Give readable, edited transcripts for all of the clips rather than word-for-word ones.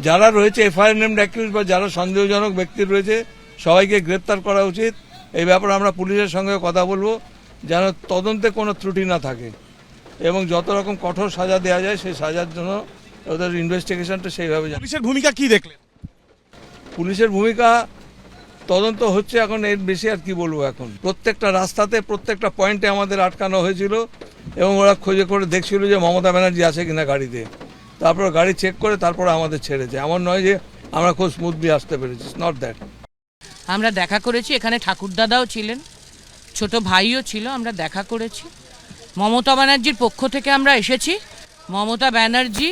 যারা রয়েছে FIR named accused বা যারা সন্দেহজনক ব্যক্তি রয়েছে সবাইকে গ্রেপ্তার করা উচিত। এই ব্যাপারে আমরা পুলিশের সঙ্গে কথা বলবো যেন তদন্তে কোনো ত্রুটি না থাকে এবং যত রকম কঠোর সাজা দেওয়া যায় সেই সাজার জন্য ওদের ইনভেস্টিগেশনটা সেইভাবে যায়। পুলিশের ভূমিকা কি দেখলেন? পুলিশের ভূমিকা তদন্ত হচ্ছে, এখন এর বেশি আর কি বলবো। এখন প্রত্যেকটা রাস্তাতে প্রত্যেকটা পয়েন্টে আমাদের আটকানো হয়েছিল এবং ওরা খোঁজে করে দেখছিল যে মমতা ব্যানার্জি আছে কিনা গাড়িতে, তারপর গাড়ি চেক করে তারপরে আমাদের ছেড়েছে। এমন নয় যে আমরা খুব স্মুথলি আসতে পেরেছি, নট দ্যাট। আমরা দেখা করেছি, এখানে ঠাকুরদাদাও ছিলেন, ছোট ভাইও ছিল, আমরা দেখা করেছি। মমতা ব্যানার্জির পক্ষ থেকে আমরা এসেছি। মমতা ব্যানার্জি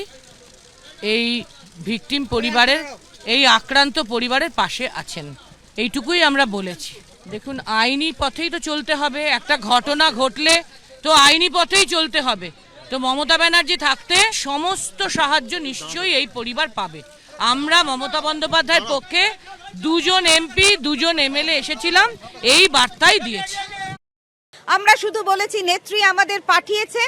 এই ভিকটিম পরিবারের, এই আক্রান্ত পরিবারের পাশে আছেন, এইটুকুই আমরা বলেছি। দেখুন, আইনি পথেই তো চলতে হবে। একটা ঘটনা ঘটলে তো আইনি পথেই চলতে হবে। তো মমতা ব্যানার্জি থাকতে সমস্ত সাহায্য নিশ্চয়ই এই পরিবার পাবে। আমরা মমতা বন্দ্যোপাধ্যায়ের পক্ষে 2জন এমপি 2জন এমএলএ এসেছিলাম, এই বার্তাই দিয়েছি। আমরা শুধু বলেছি নেত্রী আমাদের পাঠিয়েছে,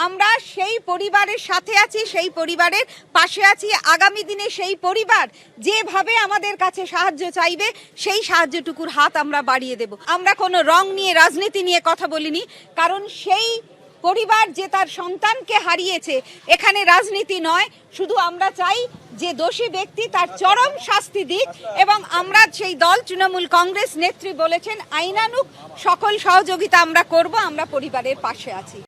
আমরা সেই পরিবারের সাথে আছি, সেই পরিবারের পাশে আছি। আগামী দিনে সেই পরিবার যেভাবে আমাদের কাছে সাহায্য চাইবে সেই সাহায্যটুকুর হাত আমরা বাড়িয়ে দেব। আমরা কোনো রং নিয়ে, রাজনীতি নিয়ে কথা বলিনি, কারণ সেই পরিবার যে তার সন্তানকে হারিয়েছে, এখানে রাজনীতি নয়। শুধু আমরা চাই যে দোষী ব্যক্তি তার চরম শাস্তি দিক এবং আমরা সেই দল তৃণমূল কংগ্রেস নেত্রী বলেছেন আইনানুগ সকল সহযোগিতা আমরা করব। আমরা পরিবারের পাশে আছি।